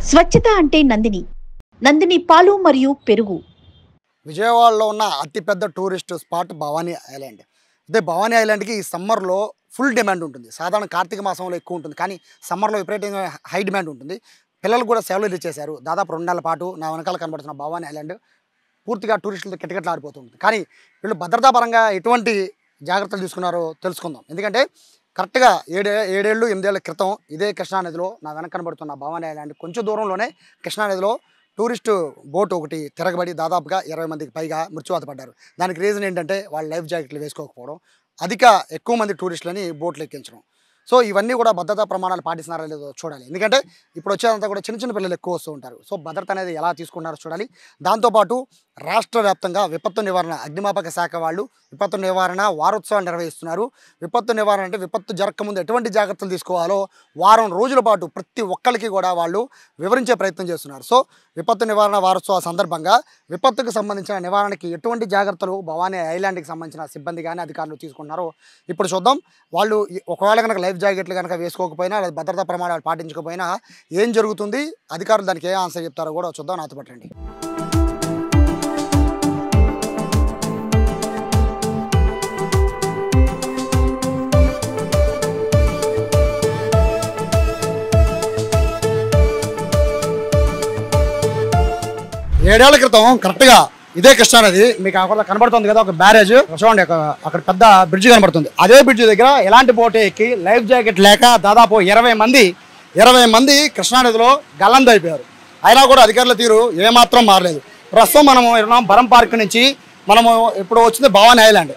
స్వచ్ఛత అంటే నందిని. నందిని పాలు మరియు పెరుగు. విజయవాడలో ఉన్న అతిపెద్ద టూరిస్ట్ స్పాట్ భవానీ ఐలాండ్. అదే భవానీ ఐలాండ్కి ఈ సమ్మర్లో ఫుల్ డిమాండ్ ఉంటుంది. సాధారణ కార్తీక మాసంలో ఎక్కువ ఉంటుంది, కానీ సమ్మర్లో విపరీతంగా హై డిమాండ్ ఉంటుంది. పిల్లలు కూడా సెలవులు ఇచ్చేశారు. దాదాపు 2 నెలల పాటు నా వెనకాల కనబడుతున్న భవానీ ఐలాండ్ పూర్తిగా టూరిస్టులతో కిటకిటలాడిపోతుంది. కానీ వీళ్ళు భద్రతా పరంగా ఎటువంటి జాగ్రత్తలు తీసుకున్నారో తెలుసుకుందాం. ఎందుకంటే కరెక్ట్గా 7 ఏళ్ళు 8 ఏళ్ల క్రితం ఇదే కృష్ణానదిలో నా వెనక కనబడుతున్న భవానీ ఐలాండ్ కొంచెం దూరంలోనే కృష్ణానదిలో టూరిస్టు బోట్ ఒకటి తిరగబడి దాదాపుగా 20 మందికి పైగా మృత్యువాత పడ్డారు. దానికి రీజన్ ఏంటంటే వాళ్ళు లైఫ్ జాకెట్లు వేసుకోకపోవడం, ఎక్కువ మంది టూరిస్టులని బోట్లు ఎక్కించడం. సో ఇవన్నీ కూడా భద్రతా ప్రమాణాలు పాటిస్తున్నారా లేదో చూడాలి. ఎందుకంటే ఇప్పుడు వచ్చేదంతా కూడా చిన్న చిన్న పిల్లలు ఎక్కువ వస్తూ ఉంటారు. సో భద్రత అనేది ఎలా తీసుకున్నారో చూడాలి. దాంతోపాటు రాష్ట్ర వ్యాప్తంగా విపత్తు నివారణ అగ్నిమాపక శాఖ వాళ్ళు విపత్తు నివారణ వారోత్సవాలు నిర్వహిస్తున్నారు. విపత్తు నివారణ అంటే విపత్తు జరగకముందు ఎటువంటి జాగ్రత్తలు తీసుకోవాలో వారం రోజుల పాటు ప్రతి ఒక్కరికి కూడా వాళ్ళు వివరించే ప్రయత్నం చేస్తున్నారు. సో విపత్తు నివారణ వారోత్సవ సందర్భంగా విపత్తుకు సంబంధించిన నివారణకి ఎటువంటి జాగ్రత్తలు భవానీ ఐలాండ్కి సంబంధించిన సిబ్బంది కానీ అధికారులు తీసుకున్నారో ఇప్పుడు చూద్దాం. వాళ్ళు ఒకవేళ కనుక లైఫ్ జాకెట్లు కనుక వేసుకోకపోయినా లేదా భద్రతా ప్రమాణాలు పాటించకపోయినా ఏం జరుగుతుంది, అధికారులు దానికి ఏ ఆన్సర్ చెప్తారో కూడా చూద్దాం. నాతో పట్టండి. ఏడేళ్ల క్రితం కరెక్ట్గా ఇదే కృష్ణానది మీకు అక్కడ కనబడుతుంది కదా, ఒక బ్యారేజ్ చూడండి, అక్కడ పెద్ద బ్రిడ్జ్ కనబడుతుంది. అదే బ్రిడ్జ్ దగ్గర ఎలాంటి బోట్ ఎక్కి లైఫ్ జాకెట్ లేక దాదాపు 20 మంది కృష్ణానదిలో గల్లంతైపోయారు. అయినా కూడా అధికారుల తీరు ఏమాత్రం మారలేదు. ప్రస్తుతం మనము బరం పార్క్ నుంచి మనము ఇప్పుడు వచ్చింది భవానీ ఐలాండ్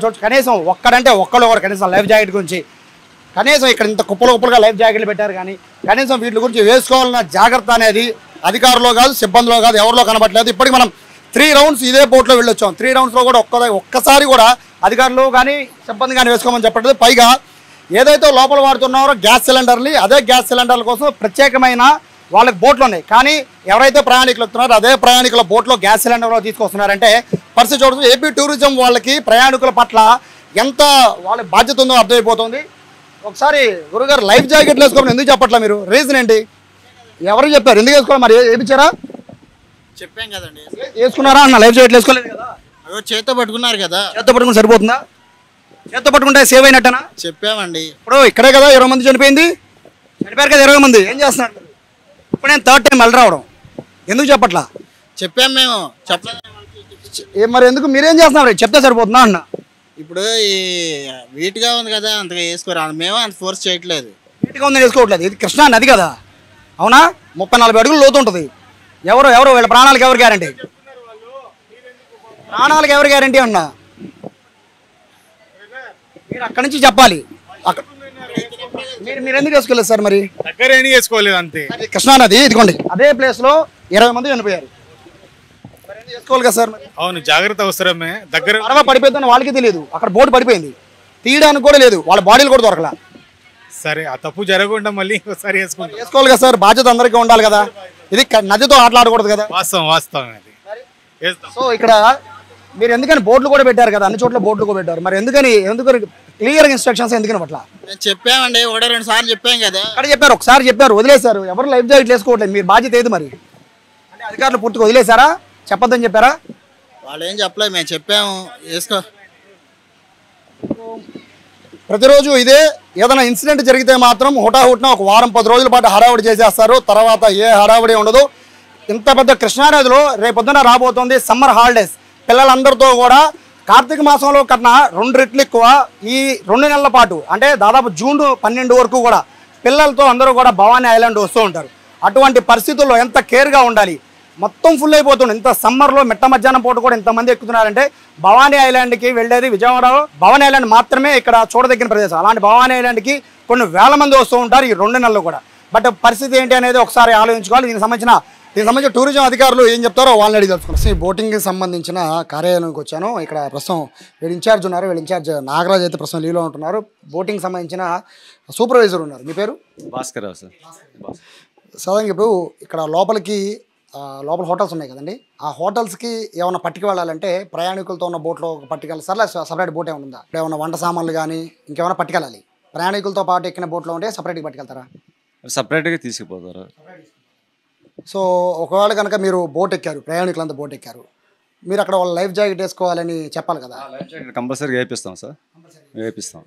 చూడచ్చు. కనీసం ఒక్కళ్ళు కనీసం లైఫ్ జాకెట్ గురించి కనీసం ఇక్కడ ఇంత కుప్పలుగా లైఫ్ జాకెట్లు పెట్టారు, కానీ కనీసం వీటి గురించి వేసుకోవాలన్న జాగ్రత్త అనేది అధికారులు కాదు, సిబ్బందిలో కాదు, ఎవరిలో కనబట్టలేదు. ఇప్పటికి మనం 3 రౌండ్స్ ఇదే బోట్లో వెళ్ళొచ్చాం. 3 రౌండ్స్లో కూడా ఒక్కసారి కూడా అధికారులు కానీ సిబ్బంది కానీ వేసుకోమని చెప్పట్లేదు. పైగా ఏదైతే లోపల వాడుతున్నారో గ్యాస్ సిలిండర్ని, అదే గ్యాస్ సిలిండర్ల కోసం ప్రత్యేకమైన వాళ్ళకి బోట్లు ఉన్నాయి. కానీ ఎవరైతే ప్రయాణికులు వస్తున్నారో అదే ప్రయాణికుల బోట్లో గ్యాస్ సిలిండర్లో తీసుకొస్తున్నారంటే పరిస్థితి చూడదు. ఏపీ టూరిజం వాళ్ళకి ప్రయాణికుల పట్ల ఎంత వాళ్ళ బాధ్యత ఉందో అర్థమైపోతుంది. ఒకసారి గురుగారు లైఫ్ జాకెట్లు వేసుకోమని ఎందుకు చెప్పట్లా మీరు? రీజన్ ఏంటి? ఎవరు చెప్పారు? ఎందుకు వేసుకోవాలి? మరి వేయించారా? చెప్పాం కదండి. వేసుకున్నారా అన్న? లైఫ్ జాకెట్ వేసుకోలేదు కదా? చేత్తో పట్టుకున్నారు కదా. చేత్తో పట్టుకుని సరిపోతుందా? చేత్తో పట్టుకుంటే సేవ్ అయినట్టనా? చెప్పామండి. ఇప్పుడు ఇక్కడే కదా 20 మంది చనిపోయారు కదా 20 మంది. ఏం చేస్తున్నారు? ఇప్పుడు నేను 3rd టైం మళ్ళీ రావడం ఎందుకు చెప్పట్లా? చెప్పాం మేము. చెప్పలేదు మరి ఎందుకు మీరేం చేస్తున్నారు? చెప్తే సరిపోతుందా అన్న? ఇప్పుడు ఈ వీటిగా ఉంది కదా, అంతగా వేసుకోరా. మేము అంత ఫోర్స్ చేయట్లేదు. నీట్గా ఉందని వేసుకోవట్లేదు. ఇది కృష్ణా నది కదా, అవునా? 30-40 అడుగులు లోతు ఉంటుంది. ఎవరు వీళ్ళ ప్రాణాలకు ఎవరు గ్యారంటీ? అన్నా మీరు అక్కడి నుంచి చెప్పాలి. మీరు ఎందుకు వేసుకోలేదు సార్? మరి దగ్గర ఏం వేసుకోలేదు అంతే. కృష్ణానది ఇదిగోండి, అదే ప్లేస్లో 20 మంది చనిపోయారు. మరి ఎందుకు వేసుకోవాలి కదా సార్? మరి అవును, జాగ్రత్త అవసరమే. దగ్గర పడవ పడిపోతుందని వాళ్ళకి తెలియదు. అక్కడ బోటు పడిపోయింది, తీయడానికి కూడా లేదు, వాళ్ళ బాడీలు కూడా దొరకలా. సరే, ఆ తప్పు జరగకుండా మళ్ళీ ఇంకోసారి వేసుకోవాలి కదా సార్. బాధ్యత అందరికీ ఉండాలి కదా. ఇది నదితో ఆటలాడకూడదు కదా. వాస్తవం అది. సో ఇక్కడ మీరు ఎందుకని బోట్లు కూడా పెట్టారు కదా, అన్ని చోట్ల బోట్లు కూడా పెట్టారు. మరి ఎందుకని క్లియర్ ఇన్స్ట్రక్షన్స్ ఎందుకని పట్ల? మేము చెప్పామండి, 1-2 సార్లు చెప్పాం కదా. అక్కడ చెప్పారు, ఒకసారి చెప్పారు, వదిలేశారు. ఎవరు లైఫ్ జాకెట్ వేసుకోవట్లేదు. మీరు బాధ్యత ఏది మరి? అంటే అధికారులు పూర్తిగా వదిలేశారా? చెప్పొద్దని చెప్పారా? వాళ్ళు ఏం చెప్పలేదు, మేము చెప్పాము వేసుకో. ప్రతిరోజు ఇదే ఏదైనా ఇన్సిడెంట్ జరిగితే మాత్రం హుటాహుటిన ఒక వారం 10 రోజుల పాటు హడావుడి చేసేస్తారు. తర్వాత ఏ హడావుడి ఉండదు. ఇంత పెద్ద కృష్ణానదిలో రేపొద్దున రాబోతోంది సమ్మర్ హాలిడేస్. పిల్లలందరితో కూడా కార్తీక మాసంలో కన్నా 2 రెట్లు ఎక్కువ ఈ 2 నెలల పాటు, అంటే దాదాపు జూన్ 12 వరకు కూడా పిల్లలతో అందరూ కూడా భవానీ ఐలాండ్ వస్తూ ఉంటారు. అటువంటి పరిస్థితుల్లో ఎంత కేర్గా ఉండాలి. మొత్తం ఫుల్ అయిపోతుంది. ఇంత సమ్మర్లో మిట్ట మధ్యాహ్నం పూట కూడా ఇంతమంది ఎక్కుతున్నారంటే భవానీ ఐలాండ్కి వెళ్ళేది విజయవాడ భవానీ ఐలాండ్ మాత్రమే ఇక్కడ చూడదగిన ప్రదేశం. అలాంటి భవానీ ఐలాండ్కి కొన్ని వేల మంది వస్తూ ఉంటారు ఈ 2 నెలల్లో కూడా. బట్ పరిస్థితి ఏంటి అనేది ఒకసారి ఆలోచించుకోవాలి. దీనికి సంబంధించిన టూరిజం అధికారులు ఏం చెప్తారో వాళ్ళని అడిగి తెలుసుకున్నాం. ఈ బోటింగ్కి సంబంధించిన కార్యాలయానికి వచ్చాను. ఇక్కడ ప్రస్తుతం వీళ్ళు ఇన్ఛార్జ్ ఉన్నారు. వీళ్ళు ఇన్ఛార్జ్ నాగరాజ్ అయితే ప్రస్తుతం లీవ్లో ఉంటున్నారు. బోటింగ్ సంబంధించిన సూపర్వైజర్ ఉన్నారు. మీ పేరు? భాస్కర్ సార్. సాధారణంగా ఇప్పుడు ఇక్కడ లోపల హోటల్స్ ఉన్నాయి కదండి, ఆ హోటల్స్కి ఏమైనా పట్టుకు వెళ్ళాలంటే ప్రయాణికులతో ఉన్న బోట్లో పట్టుకెళ్ళాలి సార్, సపరేట్ బోట్ ఏమైనా ఉందా? ఏమైనా వంట సామాన్లు కానీ ఇంకేమైనా పట్టుకెళ్ళాలి? ప్రయాణికులతో పాటు ఎక్కిన బోట్లో ఉంటే సపరేట్గా పట్టుకెళ్తారా? సపరేట్గా తీసుకుపోతారు. సో ఒకవేళ కనుక మీరు బోట్ ఎక్కారు, ప్రయాణికులంతా బోట్ ఎక్కారు, మీరు అక్కడ వాళ్ళ లైఫ్ జాకెట్ వేసుకోవాలని చెప్పాలి కదా. లైఫ్ జాకెట్ కంపల్సరీగా వేపిస్తాం సార్, వేపిస్తాం.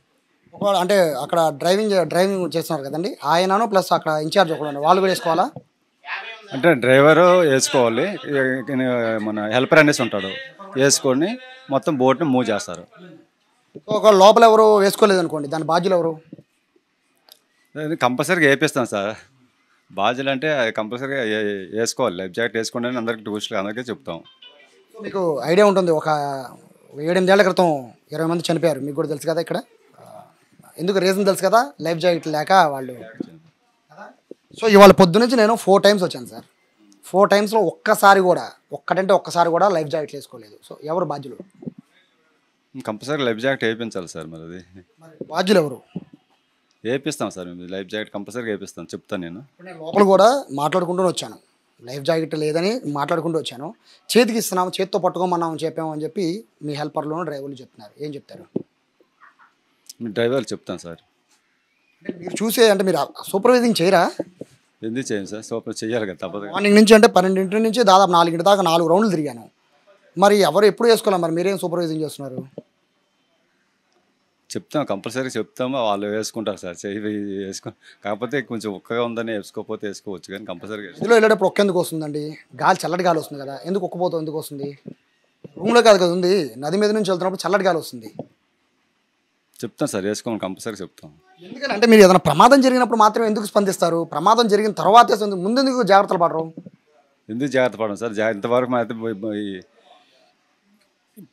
ఒకవేళ అంటే అక్కడ డ్రైవింగ్ చేస్తున్నారు కదండి, ఆయనను ప్లస్ అక్కడ ఇన్ఛార్జ్ ఒకడు వాళ్ళు కూడా వేసుకోవాలా? అంటే డ్రైవరు వేసుకోవాలి, మన హెల్పర్ అనేసి ఉంటాడు, వేసుకొని మొత్తం బోట్ని మూవ్ చేస్తారు. ఒక లోపల ఎవరు వేసుకోలేదు అనుకోండి, దాని బాధ్యులు ఎవరు? కంపల్సరీగా వేపిస్తాం సార్. బాధ్యులు అంటే కంపల్సరీగా వేసుకోవాలి, లైఫ్ జాకెట్ వేసుకోండి అని అందరికి టూరిస్టులు అందరికీ చెప్తాం. మీకు ఐడియా ఉంటుంది, ఒక 7-8 ఏళ్ల క్రితం 20 మంది చనిపోయారు, మీకు కూడా తెలుసు కదా. ఇక్కడ ఎందుకు రీజన్ తెలుసు కదా, లైఫ్ జాకెట్ లేక వాళ్ళు. సో ఇవాళ పొద్దునుంచి నేను 4 టైమ్స్ వచ్చాను సార్. 4 టైమ్స్లో ఒక్కసారి కూడా లైఫ్ జాకెట్ వేసుకోలేదు. సో ఎవరు బాధ్యులు? కంపల్సరీ లైఫ్ జాకెట్ వేయించాలి సార్. మరి అది బాధ్యులు ఎవరు? వేపిస్తాం సార్, మేము లైఫ్ జాకెట్ కంపల్సరీగా వేపిస్తాం, చెప్తాను నేను. లోపల కూడా మాట్లాడుకుంటూ వచ్చాను, లైఫ్ జాకెట్ లేదని మాట్లాడుకుంటూ వచ్చాను. చేతికి ఇస్తున్నాము, చేతితో పట్టుకోమన్నాము చెప్పాము అని చెప్పి మీ హెల్పర్లోనూ డ్రైవర్లు చెప్తున్నారు. ఏం చెప్తారు? మీ డ్రైవర్లు చెప్తాను సార్. మీరు చూసే అంటే మీరు సూపర్వైజింగ్ చేయరా? ఎందుకు చేయండి సార్, సూపర్ చేయాలి కదా, తప్పదు. మార్నింగ్ నుంచి అంటే 12 నుంచి దాదాపు 4 దాకా 4 రౌండ్లు తిరిగాను. మరి ఎవరు ఎప్పుడు వేసుకోవాలి, మరి మీరేం సూపర్వైజింగ్ చేస్తున్నారు? చెప్తాం, కంపల్సరీ చెప్తాము, వాళ్ళు వేసుకుంటారు సార్. వేసుకో, కాకపోతే కొంచెం ఒక్కగా ఉందని వేసుకోకపోతే వేసుకోవచ్చు, కానీ కంపల్సరీగా. ఇందులో వెళ్ళేటప్పుడు ఒక్క ఎందుకు వస్తుందండి? గాలి, చల్లటి గాలి వస్తుంది కదా, ఎందుకు ఒక్కపోతాం ఎందుకు వస్తుంది? రూమ్లో కాదు కదా ఉంది, నది మీద నుంచి వెళ్తున్నప్పుడు చల్లటి గాలి వస్తుంది. చెప్తాం సార్, వేసుకోమని కంపల్సరీ చెప్తాం. ఎందుకని అంటే మీరు ఏదైనా ప్రమాదం జరిగినప్పుడు మాత్రమే ఎందుకు స్పందిస్తారు? ప్రమాదం జరిగిన తర్వాతే ముందు ఎందుకు జాగ్రత్తలు పడరు? ఎందుకు జాగ్రత్త పడడం సార్? ఇంతవరకు అయితే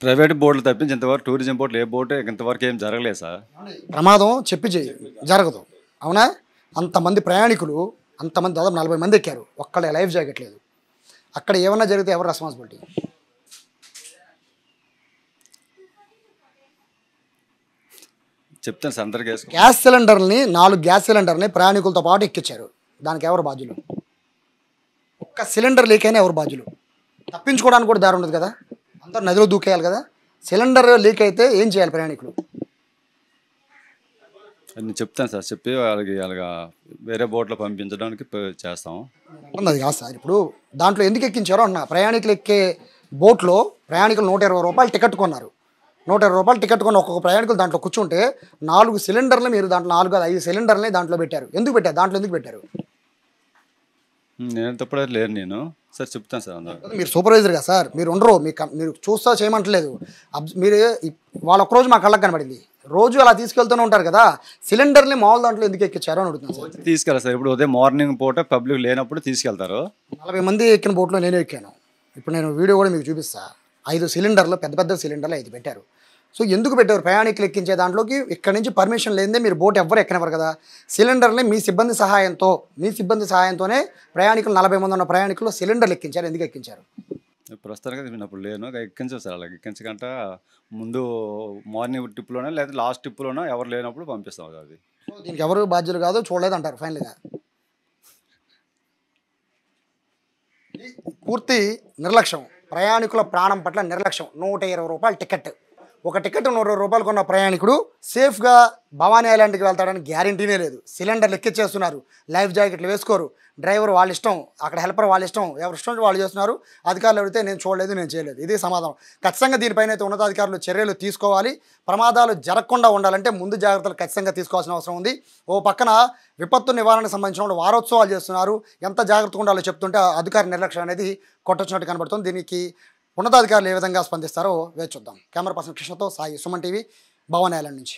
ప్రైవేట్ బోర్డులు తప్పించి ఇంతవరకు టూరిజం బోర్డులు ఏ బోర్డు ఇంతవరకు ఏం జరగలేదు సార్. ప్రమాదం చెప్పి జరగదు, అవునా? అంతమంది ప్రయాణికులు, అంతమంది దాదాపు 40 మంది ఎక్కారు, ఒక్కడ లైఫ్ జాకెట్ లేదు. అక్కడ ఏమన్నా జరిగితే ఎవరు రెస్పాన్సిబిలిటీ? చెప్తాను సార్, అందరికీ వేసుకో. గ్యాస్ సిలిండర్ని 4 గ్యాస్ సిలిండర్ని ప్రయాణికులతో పాటు ఎక్కించారు, దానికి ఎవరు బాధ్యులు? ఒక్క సిలిండర్ లీక్ అయినా ఎవరు బాధ్యులు? తప్పించుకోవడానికి కూడా దారి ఉండదు కదా, అందరూ నదిలో దూకేయాలి కదా. సిలిండర్ లీక్ అయితే ఏం చేయాలి ప్రయాణికులు? నేను చెప్తాను సార్, చెప్పి వాళ్ళకి అలాగా వేరే బోట్లో పంపించడానికి చేస్తాం. అది కాదు సార్, ఇప్పుడు దాంట్లో ఎందుకు ఎక్కించారో అన్న, ప్రయాణికులు ఎక్కే బోట్లో ప్రయాణికులు 120 రూపాయలు టికెట్ కొన్నారు. 120 రూపాయలు టికెట్ కొన్న ఒక్కొక్క ప్రయాణికులు దాంట్లో కూర్చుంటే 4 సిలిండర్లు మీరు దాంట్లో 5 సిలిండర్లని దాంట్లో పెట్టారు. ఎందుకు పెట్టారు? దాంట్లో ఎందుకు పెట్టారు? నేను తప్పుడు లేరు నేను సార్, చెప్తాను సార్. అందరూ మీరు సూపర్వైజర్గా సార్, మీరు ఉండరు, మీరు చూస్తా చేయమంటలేదు. మీరు వాళ్ళ ఒక్కరోజు మా కళ్ళకి కనబడింది, రోజు అలా తీసుకెళ్తూనే ఉంటారు కదా. సిలిండర్ని మామూలు దాంట్లో ఎందుకు ఎక్కించారో అని అడుగుతున్నాను సార్. తీసుకెళ్ళాలి సార్, ఇప్పుడు ఉదయం మార్నింగ్ పూట పబ్లిక్ లేనప్పుడు తీసుకెళ్తారు. 40 మంది ఎక్కిన బోట్లో నేను ఎక్కాను. ఇప్పుడు నేను వీడియో కూడా మీకు చూపిస్తా. 5 సిలిండర్లు, పెద్ద సిలిండర్లు 5 పెట్టారు. సో ఎందుకు పెట్టారు? ప్రయాణికులు ఎక్కించే దాంట్లోకి ఇక్కడ నుంచి పర్మిషన్ లేదే మీరు బోట్ ఎవ్వరు ఎక్కనివ్వరు కదా. సిలిండర్ని మీ సిబ్బంది సహాయంతోనే ప్రయాణికులు 40 మంది ఉన్న ప్రయాణికులు సిలిండర్లు ఎక్కించారు. ఎందుకు ఎక్కించారు? ప్రస్తుతానికి నేను అప్పుడు లేను, ఎక్కించాను సార్. అలా ఎక్కించకంట ముందు మార్నింగ్ ట్రిప్లోనే లేదా లాస్ట్ ట్రిప్లోనే ఎవరు లేనప్పుడు పంపిస్తాం అది. సో దీనికి ఎవరు బాధ్యులు కాదు, చూడలేదు అంటారు ఫైనల్గా. పూర్తి నిర్లక్ష్యం, ప్రయాణికుల ప్రాణం పట్ల నిర్లక్ష్యం. 120 రూపాయలు టికెట్, ఒక టికెట్ 120 రూపాయలు కొన్న ప్రయాణికుడు సేఫ్గా భవానీ ఐలాండ్కి వెళ్తాడని గ్యారంటీనే లేదు. సిలిండర్లు ఎక్కిచ్చేస్తున్నారు, లైఫ్ జాకెట్లు వేసుకోరు, డ్రైవర్ వాళ్ళ ఇష్టం, అక్కడ హెల్పర్ వాళ్ళ ఇష్టం, ఎవరి ఇష్టం వాళ్ళు చేస్తున్నారు. అధికారులు అడిగితే నేను చూడలేదు, నేను చేయలేదు, ఇది సమాధానం. ఖచ్చితంగా దీనిపైన అయితే ఉన్నతాధికారులు చర్యలు తీసుకోవాలి. ప్రమాదాలు జరగకుండా ఉండాలంటే ముందు జాగ్రత్తలు ఖచ్చితంగా తీసుకోవాల్సిన అవసరం ఉంది. ఓ పక్కన విపత్తు నివారణకు సంబంధించిన వారోత్సవాలు చేస్తున్నారు, ఎంత జాగ్రత్తగా ఉండాలో చెప్తుంటే అధికారి నిర్లక్ష్యం అనేది కొట్టొచ్చినట్టు కనబడుతుంది. దీనికి ఉన్నతాధికారులు ఏ విధంగా స్పందిస్తారో వేచి చూద్దాం. కెమెరా పర్సన్ కృష్ణతో సాయి, సుమన్ టీవీ, భవానీ ఐలాండ్ నుంచి.